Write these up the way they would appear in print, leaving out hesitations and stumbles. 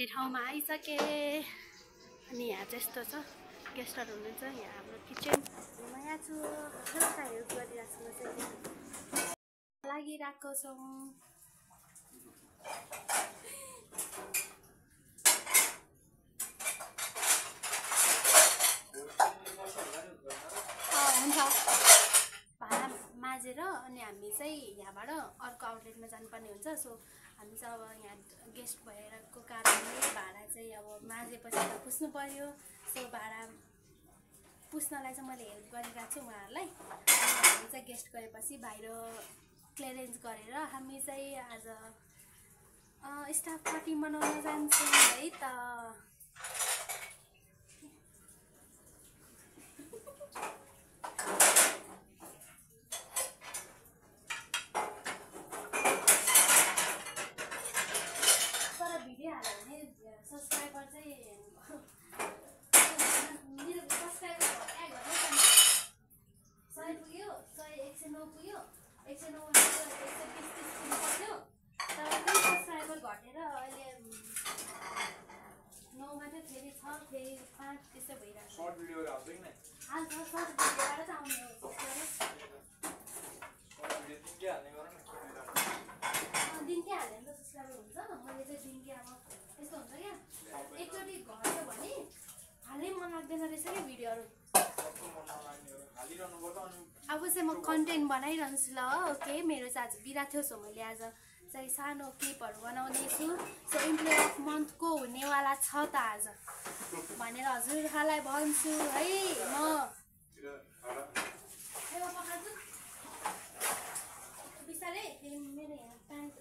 ठाउँमा आइसके अनि यहाँ चाहिँ यस्तो छ गेस्टहरू हुनुहुन्छ यहाँ हाम्रो किचन म यहाँ छु हल्का हेल्प गरिरहेको छु चाहिँ लागिरहेको छौँ हुन्छ भाडा माझेर अनि हामी चाहिँ यहाँबाट अर्को आउटलेटमा जानुपर्ने हुन्छ सो हामी चाहिँ अब यहाँ गेस्ट भएरको कारणले भाडा चाहिँ अब माझेपछि त पुस्नु पर्यो सो भाडा पुस्नलाई चाहिँ मैले हेल्प गरिरहेको छु उहाँहरूलाई अनि हामी चाहिँ गेस्ट गएपछि बाहिर क्लियरेन्स गरेर हामी चाहिँ आज स्टाफ पार्टी मनाउन जान्छौँ है त सब्सक्राइबर चाहिँ मेरो सब्सक्राइबर घटाइ पुग्यो 109 पुग्यो 109 पर्यो तर सब्सक्राइबर घटेर अहिले 9 मात्रै फेरि छ फेरि 5 त्यस्तै भइरहेको सर्ट भिडियोहरू आउँछ कि नै हाल्छ सर्ट भिडियोबाट चाहिँ आउने हो दिनकै हाल्यो भने त सब्सक्राइबर हुन्छ मैले चाहिँ दिनकै अब यस्तो हुन्छ क्या एकचोटि घट्यो भने हालै मन लाग्दैन रहेछ क्या भिडियोहरू अब चाहिँ म कन्टेन्ट बनाइरहन्छु ल ओके मेरो चाहिँ आज बिदा थियो सो मैले आज चाहिँ सानो क्लिपहरू बनाउँदैछु सो इम्प्लोइ अफ मन्थको हुनेवाला छ त आज भनेर हजुरहरूलाई भन्छु है म पकाउँछु बिस्तारै फेरि मेरो यहाँ प्यान्ट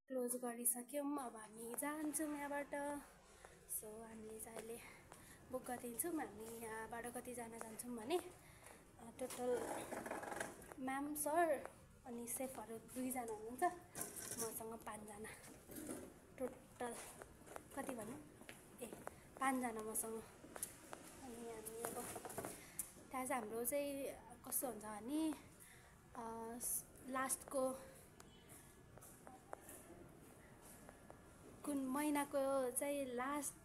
क्लोज गरिसक्यौँ अब हामी जान्छौँ यहाँबाट सो हामीले चाहिँ अहिले बुक गरिदिन्छौँ हामी यहाँबाट कतिजना जान्छौँ भने टोटल म्याम सर अनि सेफहरू 2 जना हुनुहुन्छ मसँग 5 जना टोटल कति भन्नु ए 5 जना मसँग अनि हामी अब त्यहाँ चाहिँ हाम्रो चाहिँ कस्तो हुन्छ भने लास्टको कुन महिनाको चाहिँ लास्ट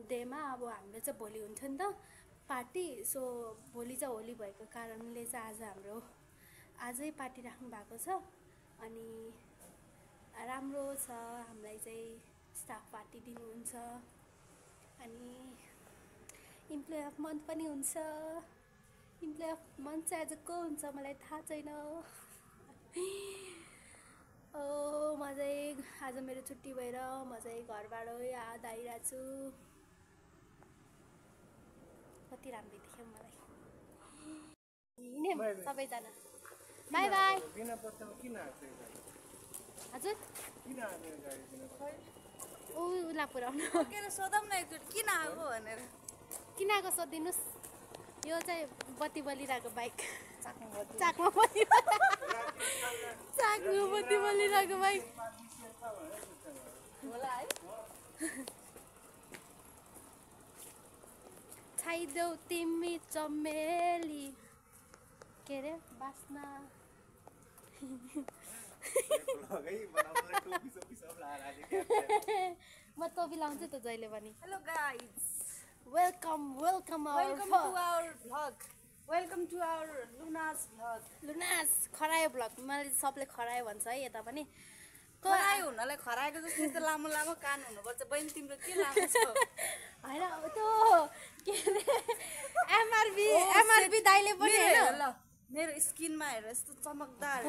डेमा अब हाम्रो चाहिँ भोलि हुन्छ नि त पार्टी सो भोलि चाहिँ होली भएको कारणले चाहिँ आज हाम्रो आजै पार्टी राख्नु भएको छ अनि राम्रो छ हामीलाई चाहिँ स्टाफ पार्टी दिनुहुन्छ अनि इम्प्लोइ अफ मन्थ पनि हुन्छ इम्प्लोइ अफ मन्थ चाहिँ आज को हुन्छ मलाई थाहा छैन म चाहिँ आज मेरो छुट्टी भएर म चाहिँ घरबाट याद आइरहेको छु कति राम्रो देख्यो मलाई सबैजना बाई बाई हजुर उसलाई पुऱ्याउनु सोधौँ न एकचोटि किन आएको भनेर किन आएको सोधिदिनुहोस् यो चाहिँ बत्ती बलिरहेको बाइक चाकमा बत्ती बलिरहेको बाइक होला है छाइदेऊ तिमी चमेली के अरे बास्ना म टोपी लाउँछु त जहिले पनि hello guys welcome welcome welcome to our लुनास भ्लग लुनास खरायो भ्लग मैले सबले खरायो भन्छ है यता पनि खरायो हुनलाई खराएको जस्तो यस्तो लामो लामो कान हुनुपर्छ बहिनी तिम्रो के लामो छ होइन अब त्यो के अरे एमआरपी दाइले पनि ल मेरो स्किनमा हेर यस्तो चमकदार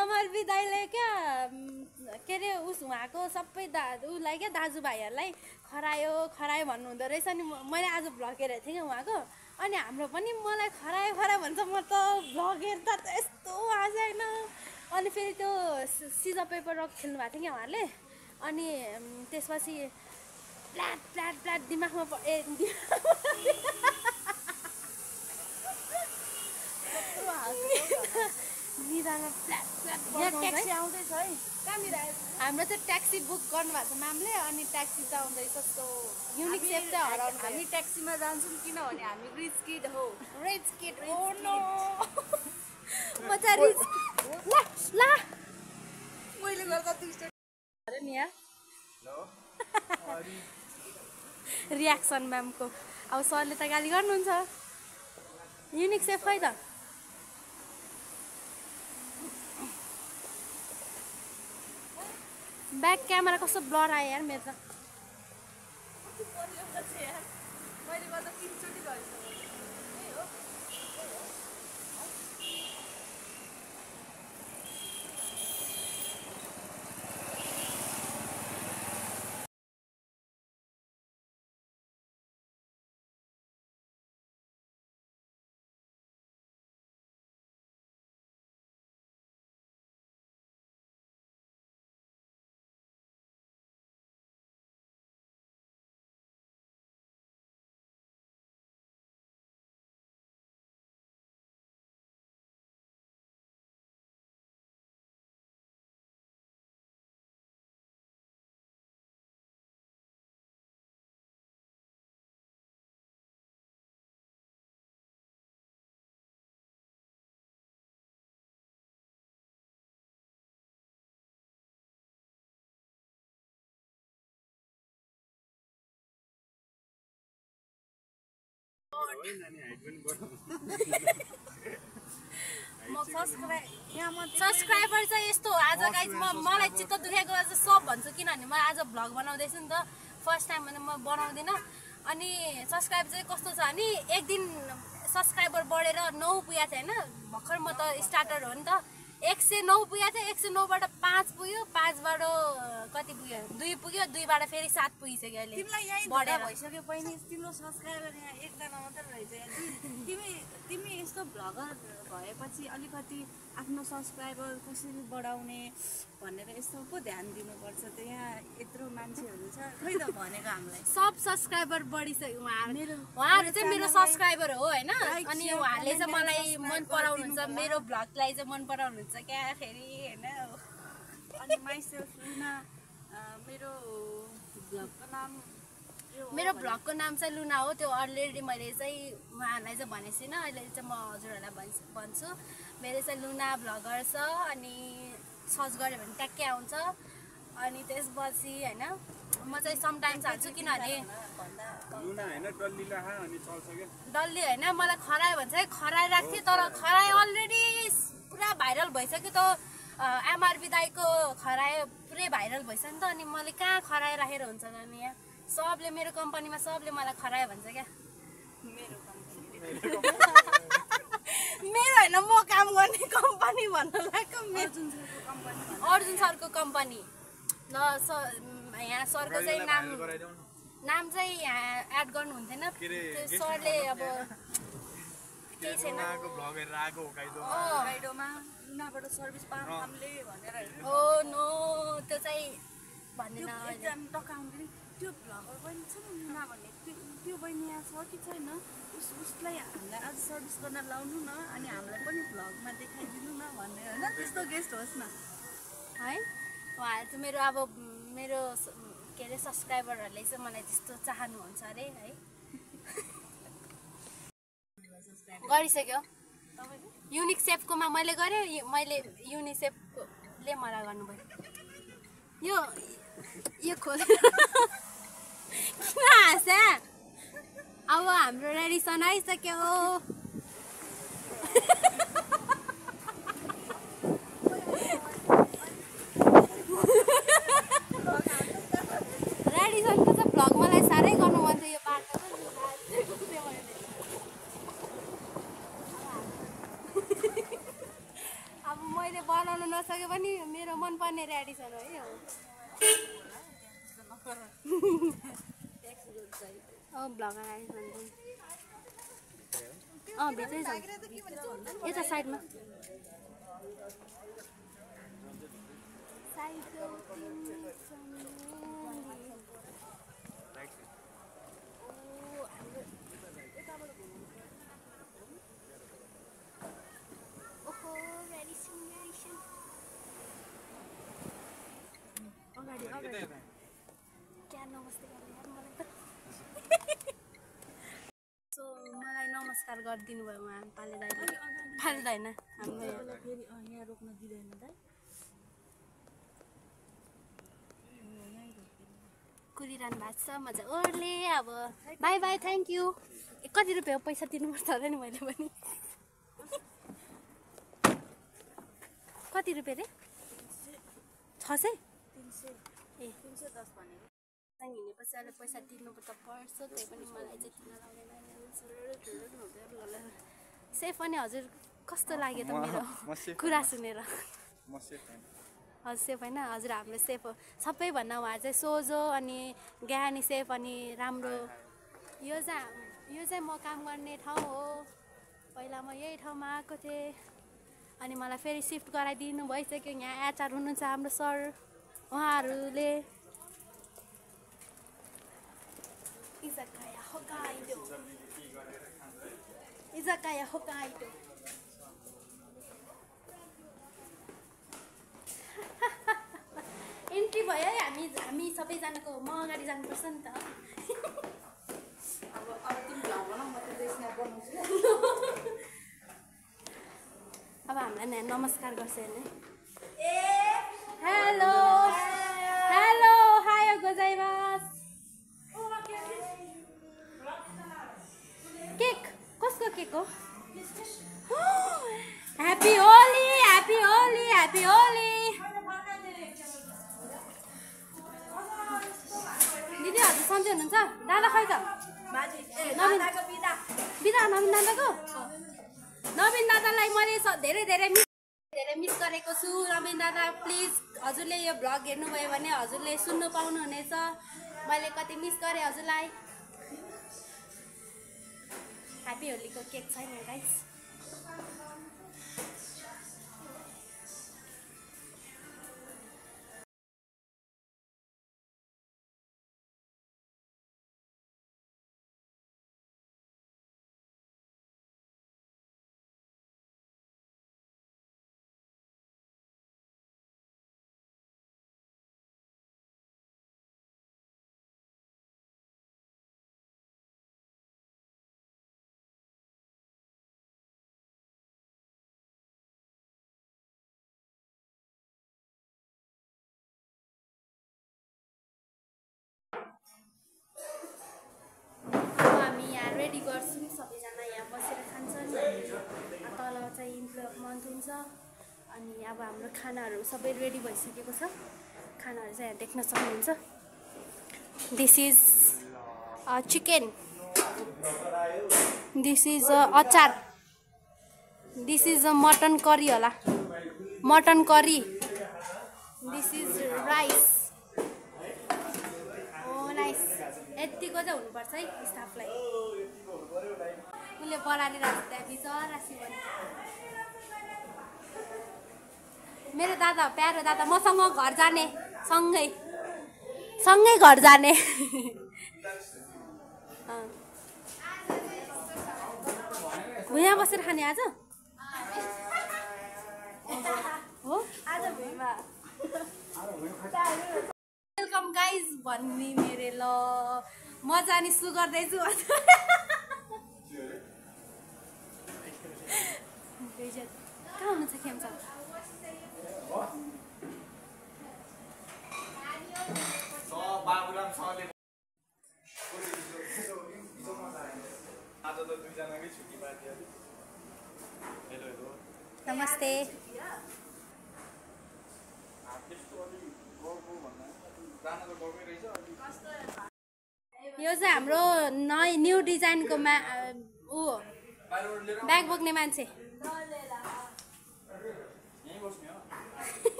एमआरपी दाइले क्या के अरे उहाँको सबै उसलाई क्या दाजुभाइहरूलाई खरायो भन्नु हुँदो रहेछ नि मैले आज भ्लग हेरेको थिएँ क्या उहाँको अनि हाम्रो पनि मलाई खरायो भन्छ म त भ्लग हेर्दा त यस्तो आएको छैन अनि फेरि त्यो सिजर पेपर रक खेल्नु भएको थियो क्या उहाँहरूले अनि त्यसपछि प्लाट प्लाट प्लाट दिमागमा निदामा प्लाट प्लाट ट्याक्सी आउँदैछ है कहाँनिर हाम्रो चाहिँ ट्याक्सी बुक गर्नुभएको छ म्यामले अनि ट्याक्सी चाहिँ आउँदैछ सो युनिक सेफ चाहिँ हराउनु हामी ट्याक्सीमा जान्छौँ किनभने हामी रिच किड हो रिच किड ओ नो म चाहिँ रिच ला ला मैले गर्दा दुईटा अरे नि यार रियाक्सन म्यामको अब सरले त गाली गर्नुहुन्छ युनिक सेफ खै त ब्याक क्यामेरा कस्तो ब्लर आयो यार मेरो त मैले गर्दा 3 चोटि भइसक्यो सब्सक्राइबर चाहिँ यस्तो आज गाइज मलाई चित्त दुखेको आज सब भन्छु किनभने म आज भ्लग बनाउँदैछु नि त फर्स्ट टाइम भने म बनाउँदिनँ अनि सब्सक्राइब चाहिँ कस्तो छ भने एक दिन सब्सक्राइबर बढेर 9 पुगेको थियो होइन भर्खर म त स्टार्टर हो नि त 109 पुगेको थियो 109 बाट 5 पुग्यो 5 बाट कति पुग्यो 2 पुग्यो 2 बाट फेरि 7 पुगिसक्यो अहिले तिमीलाई यही बढेर भइसक्यो बहिनी तिम्रो सब्सक्राइबर यहाँ एकजना मात्र रहेछ तिमी यस्तो भ्लगर भएपछि अलिकति आफ्नो सब्सक्राइबर कसरी बढाउने भनेर यस्तो पो ध्यान दिनुपर्छ त यहाँ यत्रो मान्छेहरू छ खै त भनेको हामीलाई सब सब्सक्राइबर बढिसक्यो उहाँहरू चाहिँ मेरो सब्सक्राइबर हो होइन अनि उहाँले चाहिँ मलाई मन पराउनुहुन्छ मेरो भ्लगलाई चाहिँ मन पराउनुहुन्छ क्या फेरि होइन अनि माइसेल्फ लुना मेरो भ्लगको नाम चाहिँ लुना हो त्यो अलरेडी मैले चाहिँ उहाँहरूलाई चाहिँ भनेको छुइनँ अहिले चाहिँ म हजुरहरूलाई भन्छु मेरो चाहिँ लुना भ्लगर छ अनि सर्च गऱ्यो भने ट्याक्कै आउँछ अनि त्यसपछि होइन म चाहिँ समटाइम्स हाल्छु किनभने डल्ली होइन मलाई खरायो भन्छ है खरायो राख्थेँ तर खरायो अलरेडी पुरा भाइरल भइसक्यो त एमआरपी दाईको खरायो पुरै भाइरल भइसक्यो नि त अनि मैले कहाँ खरायो राखेर हुन्छ त अनि यहाँ सबले मेरो कम्पनीमा सबले मलाई खरायो भन्छ क्या मेरो होइन म काम गर्ने कम्पनी भन्न लाग्यो अर्जुन सरको कम्पनी ल यहाँ सरको चाहिँ नाम चाहिँ यहाँ एड गर्नु हुन्थेन त्यो सरले अब केही छैन लुनाबाट सर्भिस पाऊँ हामीले भनेर ओ नो त्यो चाहिँ भन्दैन त्यो भ्लगर बहिनी छ नि लुना भन्ने त्यो बहिनी यहाँ छ कि छैन उसलाई हामीलाई आज सर्भिस गर्न लाउनु न अनि हामीलाई पनि भ्लगमा देखाइदिनु न भन्ने होइन त्यस्तो गेस्ट होस् न है उहाँहरू चाहिँ मेरो अब मेरो के अरे सब्सक्राइबरहरूले चाहिँ मलाई त्यस्तो चाहनुहुन्छ अरे है गरिसक्यो युनिक सेफकोमा मैले गरेँ मैले युनिक सेफले मलाई गर्नुभयो यो खोलेर किन हाँस्या अब हाम्रो रेडिसन आइसक्यो रेडिसनको चाहिँ भ्लग मलाई साह्रै गर्नु मन थियो यो बाटो अब मैले बनाउनु नसके पनि मेरो मनपर्ने रेडिसन हो यो भ्लगर रेडिसन भित्रै छ यता साइडमा Title thing from Mandy. Oh, हाम्रो यताबाट घुम्नु ओहो रेडिसन अगाडि क्या नमस्ते गर्ने यार मलाई त सो मलाई नमस्कार गरिदिनु भयो उहाँ पाले दाइले पाले दाइन हाम्रो फेरि यहाँ रोक्न दिँदैन दाइ कुदिरहनु भएको छ मजाले अब बाई बाई थ्याङ्क यू कति रुपियाँ पैसा तिर्नुपर्छ होला नि मैले पनि कति रुपियाँ रे 600 ए 310 भनेको हिँडेपछि अहिले पैसा तिर्नु त पर्छ त्यही पनि मलाई चाहिँ तिर्न लाग्दैन सेफ अनि हजुर कस्तो लाग्यो त मेरो कुरा सुनेर हजुर सेफ होइन हजुर हाम्रो सेफ हो सबैभन्दा उहाँ चाहिँ सोझो अनि ज्ञानी सेफ अनि राम्रो यो चाहिँ म काम गर्ने ठाउँ हो पहिला म यही ठाउँमा आएको थिएँ अनि मलाई फेरि सिफ्ट गराइदिनु भइसक्यो यहाँ एचआर हुनुहुन्छ हाम्रो सर उहाँहरूले Izakaya Hokkaido. Izakaya Hokkaido. Entry भयो है हामी सबैजनाको म अगाडि जानुपर्छ नि त अब तिमी भ्लग बनाऊ म त स्न्याप बनाउँछु अब हामीलाई नमस्कार गर्छ हेर्ने हेलो हेलो हाय गोजाइमास केक कसको केक हो happy Holi happy Holi happy Holi दिदी हजुर सन्चै हुनुहुन्छ दादा खै त बिदा नवीन दादाको नवीन दादालाई मैले धेरै मिस गरेको छु नवीन दादा प्लिज हजुरले यो भ्लग हेर्नुभयो भने हजुरले सुन्नु पाउनुहुनेछ मैले कति मिस गरेँ हजुरलाई ह्यापी होलीको केक छैन गाइस रेडी गर्छौँ सबैजना यहाँ बसेर खान्छन् तल चाहिँ इम्प्लोय मन्थ हुन्छ अनि अब हाम्रो खानाहरू सबै रेडी भइसकेको छ खानाहरू चाहिँ यहाँ देख्न सक्नुहुन्छ this is chicken this is achar this is mutton curry होला mutton curry this is rice oh nice यतिको चाहिँ हुनुपर्छ है स्टाफलाई उसले बराली राख्छ त्यहाँ बिचरासी भने मेरो दादा प्यारो दादा मसँग घर जाने सँगै घर जाने भुइँमा बसेर खाने आज हो आज भुइँमा वेलकम गाइज भन्ने मेरो ल म जाने सु गर्दैछु कहाँ हुनुहुन्छ खेम्चा नमस्ते यो चाहिँ हाम्रो न्यू डिजाइनको ब्याग बोक्ने मान्छे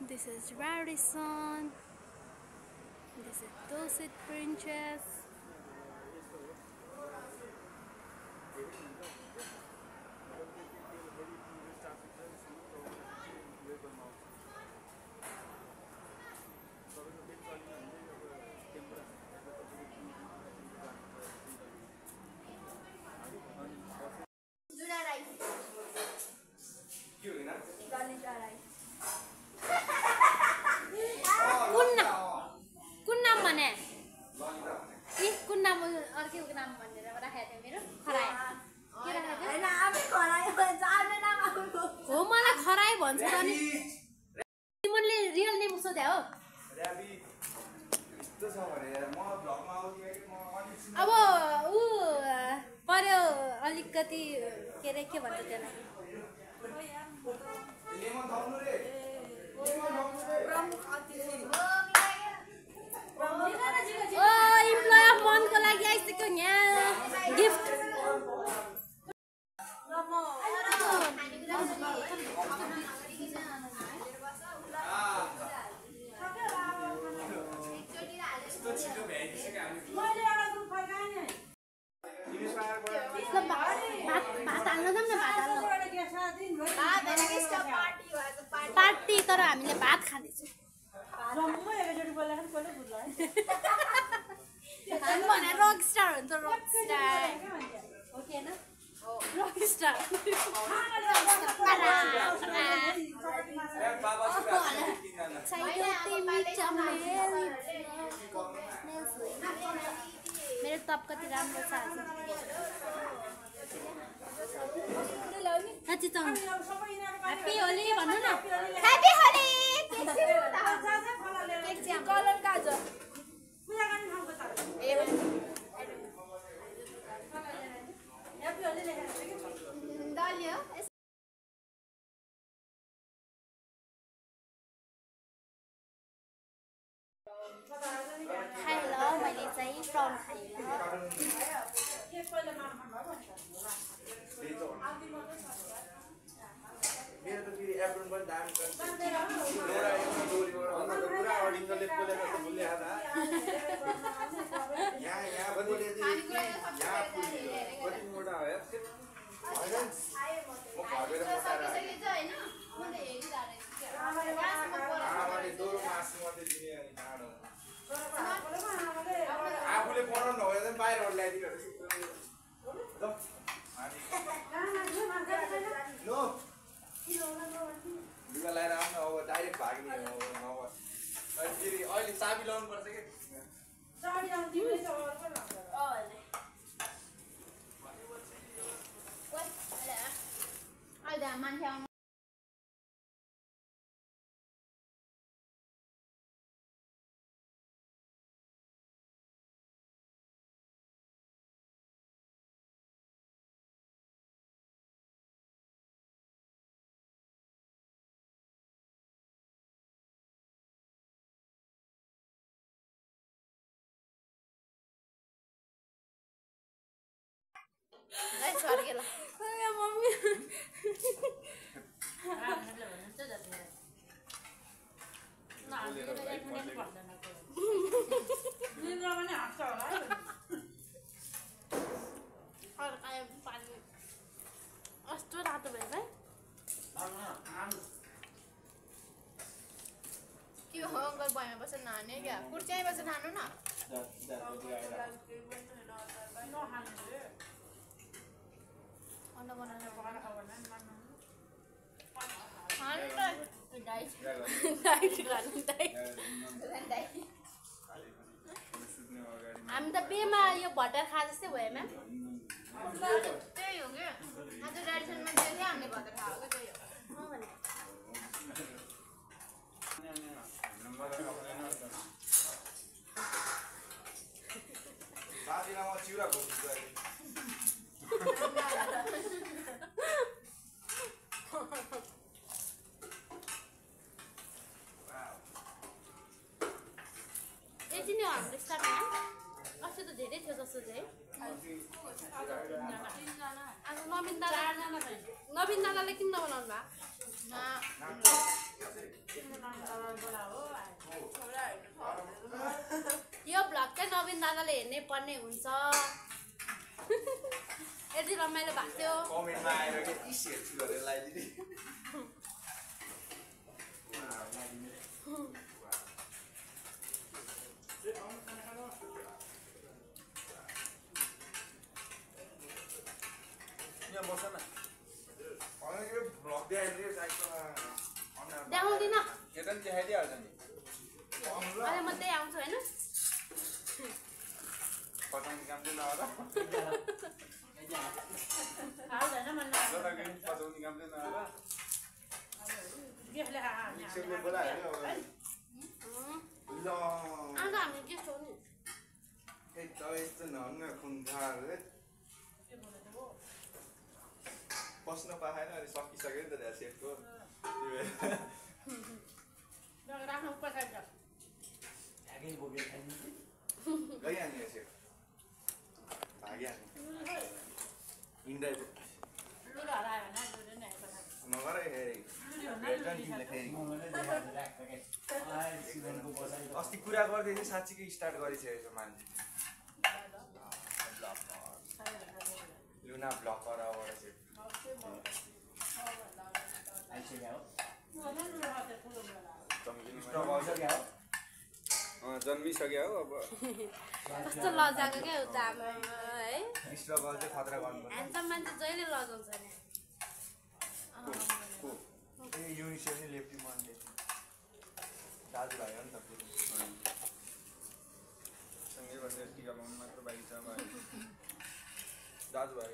This is Radisson. This is Dulcet Princess. कुन नाम भने कुन नाम अर्को नाम भनेर राखेको थियो मेरो खरायो हो मलाई खरायो भन्छ अनि तिमीले रियल नेम सोध्या हो अब ऊ पर्यो अलिकति के अरे के भन्छ त्यसलाई इम्प्लोय अफ मन्थको लागि आइसक्यो यहाँ गिफ्ट पार्टी तर हामीले भात खाँदैछौँ भने रक स्टार हुन्छ रक स्टार हो कि होइन रक स्टार मेरो तप कति राम्रो छ ह्याप्पी होली भन्नु न ह्याप्पी होली कलर काज खाइल मैले चाहिँ प्राउन खाइल मेरो त फेरि एप्रोन पनि दाम गर्छ लोरा एउटा डोरीबाट अन्त पुरा अडिङले बोलेको त भुले आदा यहाँ बोले दि यहाँ कति मोटा हो यार हैन म भागेर मोटा हैन मैले हेरिरहेको आमाले दोरो मासु मात्रै दिने अनि खाडो आफूले बनाउनु हो भने बाहिर ल्याइदिनु नो लुगा लगाएर आउनु अब डाइरेक्ट भाग्ने हो अब अनि फेरि अहिले चाबी लाउनु पर्छ कि मम्मी कस्तो रातो भयो भाइ के हो अङ्कल भएमा बसेर नहाने क्या कुर्च्याइ बसेर खानु न हामी त बेमा यो भट्टार खा जस्तै भयो म्याम त्यही हो कि आज डाइरेक्सनमा दियो कि हामीले भट्टार खाएको त्यही हो साथीलाई म चिउरा खोज्छु अहिले यति नै हो हाम्रो स्टार्ट म्याम अस्ति त धेरै थियो जस्तो चाहिँ आज नवीन दादाले किन नबनाउनु भयो यो भ्लग चाहिँ नवीन दादाले हेर्नै पर्ने हुन्छ यति रमाइलो भएको थियो कमेन्टमा आएर के ती सेट गरेर लगाइदिने यहाँ बस न देखाउँदिन यता नि देखाइदिइहाल्छ नि अहिले म त्यही आउँछु होइन पचाउने काम चाहिँ नगर पचाउने काम चाहिँ नगर मिक्सरले बोलायो अन्त हामी के छौँ नि यस्तो नहुन्न खुन खाएर बस्न पाएन अनि सकिसक्यो नि त त्यहाँ सेटको राख्नु पछाडि गइहाल्ने सेट भागिहाल्ने इन्डाइ नगर अस्ति कुरा गर्दै थिएँ साँच्चीकै स्टार्ट गरिसकेको छ मान्छे लुना ब्लकरबाट चाहिँ जन्मिसक्यो हो अब कस्तो लजाको क्या उता आमा है स्ट्रगल चाहिँ खतरा गर्नु ह्यान्डसम मान्छे जहिले लजाउँछ नि ए युनिसेफ नि लेफ्टी मनले दाजुभाइ हो नि त सँगै बसेर टिका लाउनु मात्र बाइक छ दाजुभाइ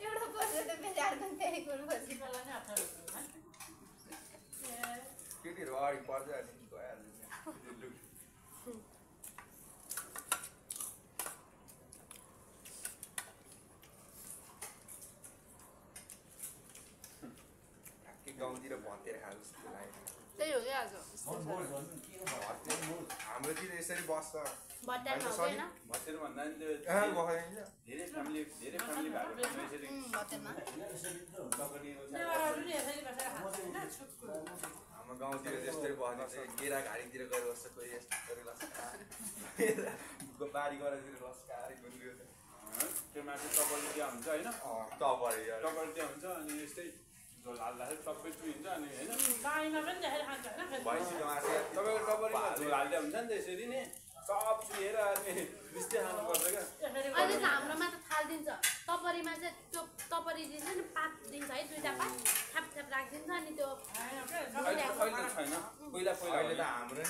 एउटा बसेर त फेरि अर्को त्यही कुरोपछि केटीहरू अगाडि पर्छ अनि भइहाल्छ गाउँतिर भतेर खाएको जस्तो लाग्यो त्यही हो क्या आज हाम्रोतिर यसरी बस्छ बट्टामा हुँदैन भतेर भन्दा नि त्यो धेरै फ्यामिली भएको यसरी हाम्रो गाउँतिर त्यस्तै बस्ने चाहिँ केरा घारीतिर गएर बस्छ कोही यस्तो गरी बारी गरातिर लस्काएर गुन्द्रियो त्यो माथि टपरी त्यहाँ हुन्छ होइन टपरी त्यहाँ हुन्छ अनि यस्तै झोल हाल्दाखेरि सबै चुहिन्छ अनि होइन भैँसीको मासु तपाईँको टपरीमा झोल हाल्दा हुन्छ नि त यसरी नै सब चुहेर अनि मिस्टी खानुपर्छ क्या अहिले त हाम्रोमा त थालिदिन्छ टपरीमा चाहिँ त्यो टपरी दिन्छ नि पात दिन्छ है दुईवटा पात थाप थाप राखिदिन्छ अनि त्यो अहिले छैन पहिला अहिले त हाम्रो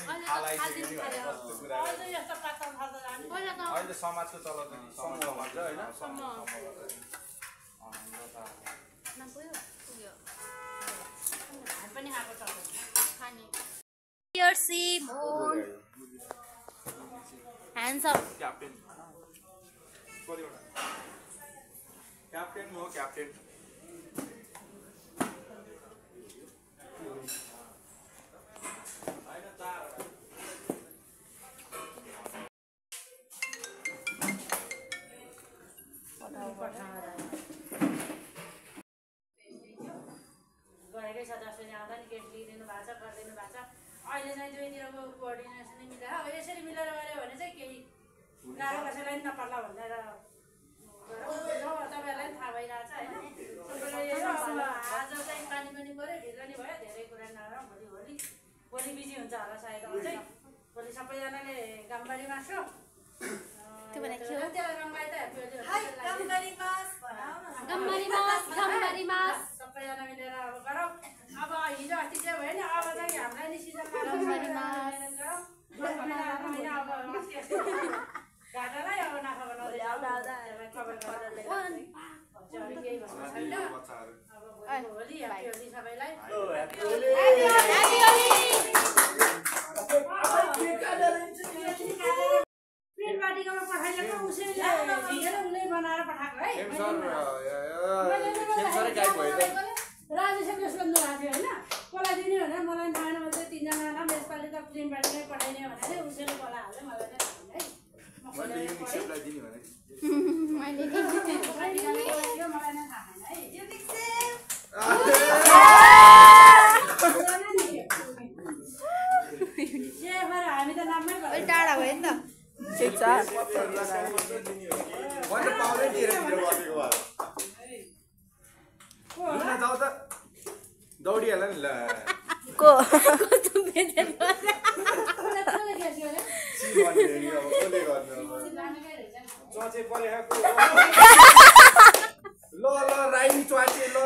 नि अहिले समाजको चलाउँछ नि समूह भन्छ होइन पनि खाएको छ खाने ह्यान्डसम क्याप्टेन क्याप्टेन हो क्याप्टेन गएकै छ 10 बजे आउँदा नि केट लिइदिनु भएको छ गरिदिनु भएको छ अहिले चाहिँ दुईतिरको कोअर्डिनेसन मिलेर अब यसरी मिलेर गऱ्यो भने चाहिँ केही गाह्रो कसैलाई पनि नपर्ला भनेर तपाईँहरूलाई पनि थाहा भइरहेछ होइन आज चाहिँ पानी पनि पऱ्यो ढिलो नि भयो धेरै कुरा नगर भोलि बिजी हुन्छ होला सायद चाहिँ भोलि सबैजनाले गाउँबारी मास्छु सबैजना मिलेर अब गरौँ अब हिजो अस्ति चाहिँ भयो नि अब चाहिँ हामीलाई नि सिजन घाटालाई अब नाफा बनाउँदै केही भन्नु छैन अब भोलि ह्याप्पी होली सबैलाई प्रिन्ट पार्टीकोमा पठाइदिएको उसैले झिकेर उसले बनाएर पठाएको है राजेशले सोध्नु भएको थियो होइन कसलाई दिने भनेर मलाई थाहा छैन मैले 3 जनालाई यसपालि त प्रिन्ट पार्टीमै पठाइने भनेर उसैले बोला हाल्यो मलाई चाहिँ थाहा छैन है हामी त नाममै दौडिहाल्ला नि ल को कस्तो बेजेल ल राई च्वाचे ल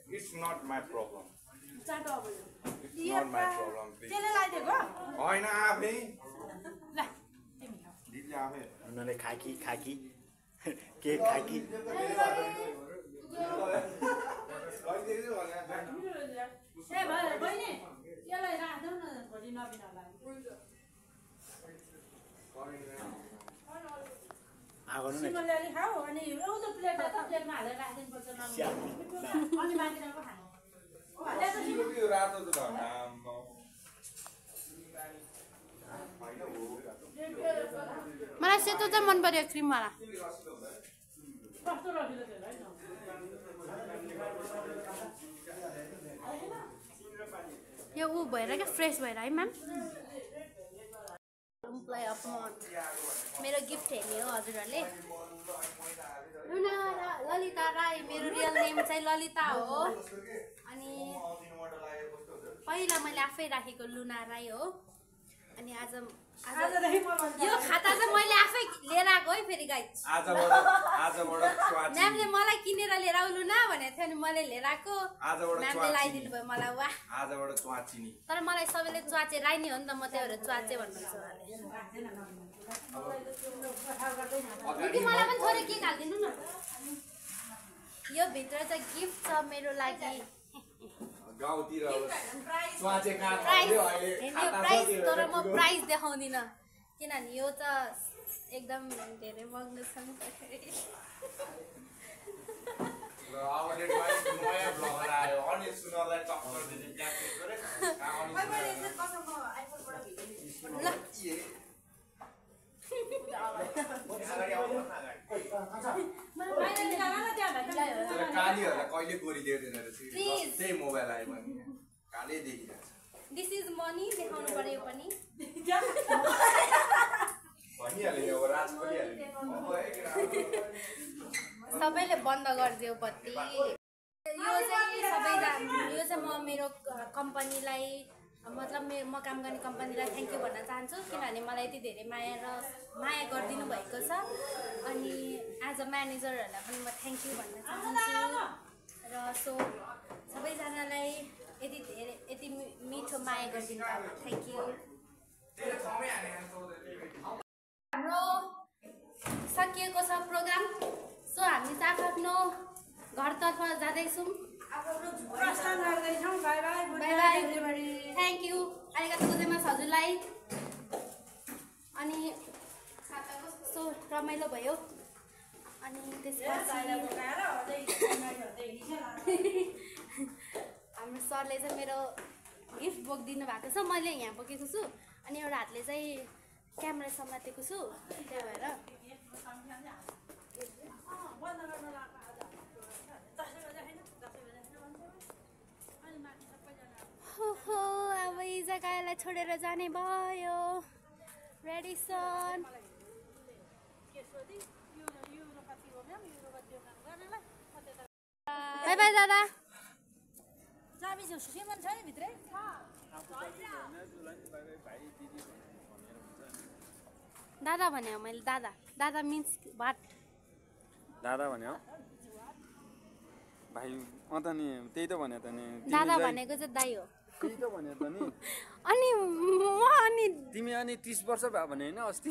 It's not my problem. It's not my problem. होइन आफै दिदीले आफै उनीहरूले खाकी के खाकी मलाई सेतो चाहिँ मन पर्यो क्रिमवाला यो ऊ भएर क्या फ्रेस भएर है म्याम एम्प्लोइ अफ मन्थ मेरो गिफ्ट हेर्ने हो हजुरहरूले ललिता राई मेरो रियल नेम चाहिँ ललिता हो अनि पहिला मैले आफै राखेको लुना राई हो अनि आज यो खाता चाहिँ मैले आफै लिएर आएको है फेरि गाइस म्यामले मलाई किनेर लिएर आउनु न भनेको थियो अनि मैले लिएर आएको म्यामले लगाइदिनु भयो मलाई वाह तर मलाई सबैले च्वाचे राई नि हो नि त म त्यही भएर च्वाचे भन्नुहुन्छ दिदी मलाई पनि थोरै केक हालिदिनु न यो भित्र चाहिँ गिफ्ट छ मेरो लागि तर म प्राइस देखाउँदिनँ किनभने यो त एकदम धेरै महँगो छ नि कहिले गोली दिँदैन त्यही मोबाइल आयो भने काले देखिरहेछ दिस इज मनी देखाउनु पर्यो यो पनि भनिहाल्यो अब राज भनिहाल्यो सबैले बन्द गरिदियो बत्ती यो चाहिँ म मेरो कम्पनीलाई मतलब म काम गर्ने कम्पनीलाई थ्याङ्क यू भन्न चाहन्छु किनभने मलाई यति धेरै माया गरिदिनु भएको छ अनि एज अ म्यानेजरहरूलाई पनि म थ्याङ्क यू भन्न चाहन्छु र सो सबैजनालाई यति मिठो माया गरिदिनु भएको थ्याङ्क यू हाम्रो सकिएको छ प्रोग्राम सो हामी चाहिँ आफ्नो घरतर्फ जाँदैछौँ थ्याङ्क यू आरिगातो गोजाइमासु हजुरलाई अनि सो रमाइलो भयो अनि त्यसपछि सरले चाहिँ मेरो गिफ्ट बोकिदिनु भएको छ मैले यहाँ बोकेको छु अनि एउटा हातले चाहिँ क्यामेरा समातेको छु त्यही भएर हो अब यी जग्गालाई छोडेर जाने भयो रेडिसन बाई बाई दादा चाबी श्रीमान छ नि भित्रै दादा भने मैले दादा दादा मिन्स वाट दादा भन्यो भाइ त नि त्यही त भन्यो त नि दादा भनेको चाहिँ दाइ हो त्यही त भन्यो त नि अनि म अनि तिमी अनि 30 वर्ष भयो भने हैन अस्ति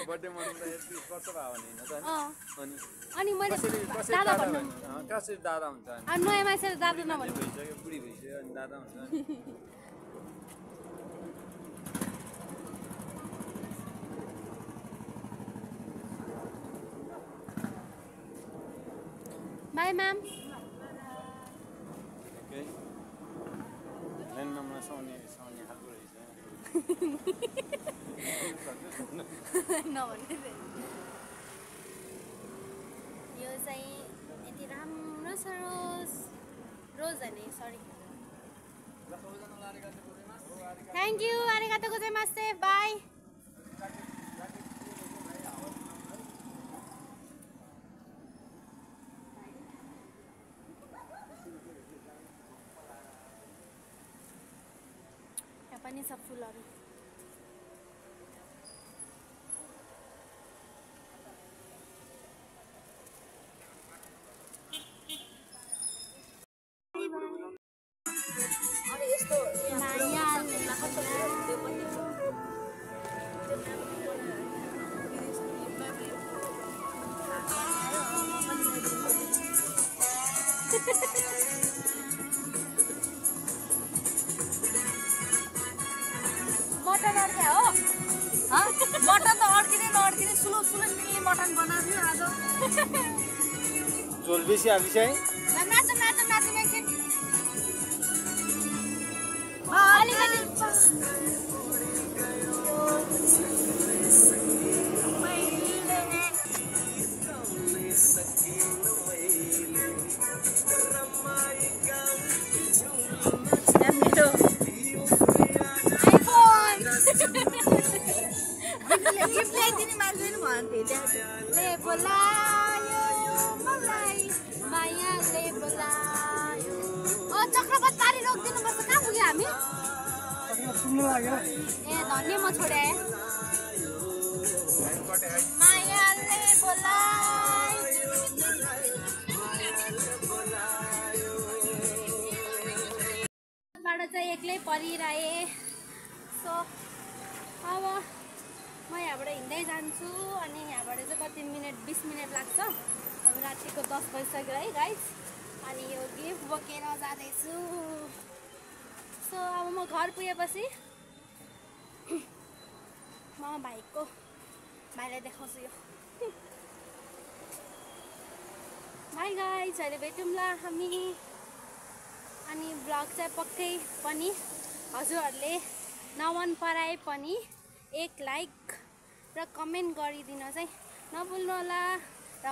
बर्थडे मनाउँदा 30 वर्ष भयो भने हैन त अनि अनि मैले कसरी दादा भन्नु कसरी दादा हुन्छ अनि नयाँ मान्छेले दादा नभन्नु भइसक्यो बुढी भइसक्यो अनि दादा हुन्छ बाई म्याम ओके ल्यान्डमा साउने खालको रहेछ नभन्नु यो चाहिँ यति राम्रो छ रोज होइन सरी थ्याङ्क यू आरिगातो गोजाइमासे बाई यहाँ पनि छ फुलहरू मटन अड्क्या हो मटन त अड्किने सुलो मिल्ने मटन बनाएको आज झोल बेसी हालिस है नाचौँ एकछिन ले बोलायो मलाई मायाले बोलायो चक्रपत पारी रोकिदिनुपर्छ कहाँ पुग्यो हामी ए धन्य म छोडे मायाले बोलायो बाट चाहिँ एक्लै परिरहे सो अब म यहाँबाट हिँड्दै जान्छु अनि यहाँबाट चाहिँ कति मिनट 20 मिनट लाग्छ अब रातिको 10 बजिसक्यो है गाइस अनि यो गिफ्ट बोकेर जाँदैछु सो अब म घर पुगेपछि म भाइलाई देखाउँछु यो बाई गाइस अहिले भेटौँला हामी अनि ब्लग चाहिँ पक्कै पनि हजुरहरूले नमन पराए पनि एक लाइक र कमेन्ट गरिदिन चाहिँ नभुल्नु होला र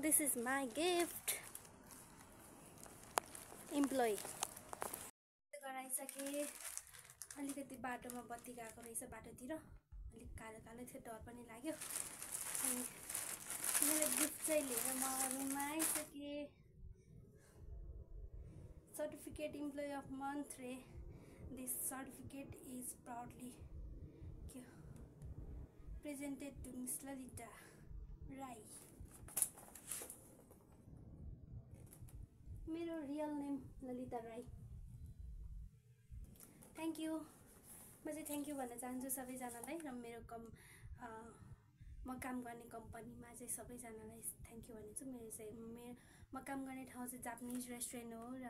this is my gift employee गराइसकेँ अलिकति बाटोमा बत्ती गएको रहेछ बाटोतिर अलिक कालो कालो थियो डर पनि लाग्यो अनि मेरो गिफ्ट चाहिँ लिएर म रुममा आइसकेँ सर्टिफिकेट इम्प्लोइ अफ मन्थ रे this certificate is proudly presented to miss Lalita Rai मेरो real name Lalita Rai thank you म चाहिँ थ्याङ्क यू भन्न चाहन्छु सबैजनालाई र मेरो म काम गर्ने कम्पनीमा चाहिँ सबैजनालाई थ्याङ्क यू भन्छु म काम गर्ने ठाउँ चाहिँ जापानिज रेस्टुरेन्ट हो र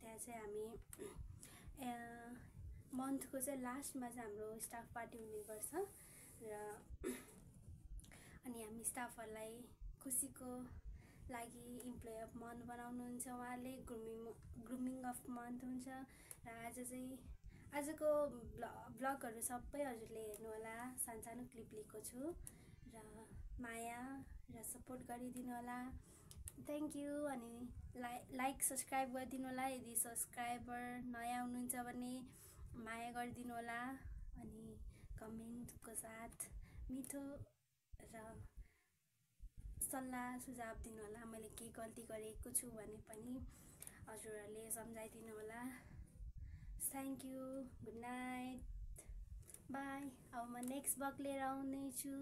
त्यहाँ चाहिँ हामी मन्थको चाहिँ लास्टमा चाहिँ हाम्रो स्टाफ पार्टी हुने गर्छ र अनि हामी स्टाफहरूलाई खुसीको लागि इम्प्लोइ अफ मन्थ बनाउनुहुन्छ उहाँले ग्रुमिङ अफ मन्थ हुन्छ र आजको ब्लगहरू सबै हजुरले हेर्नु होला सानो क्लिप लिएको छु र माया र सपोर्ट गरिदिनु होला थ्याङ्क यू अनि लाइक सब्सक्राइब गरिदिनु होला यदि सब्सक्राइबर नयाँ हुनुहुन्छ भने माया गरिदिनु होला अनि कमेन्टको साथ मिठो र सल्लाह सुझाव दिनु होला मैले के गल्ती गरेको छु भने पनि हजुरहरूले सम्झाइदिनु होला thank you good night by अब म नेक्स्ट ब्लग लिएर आउने छु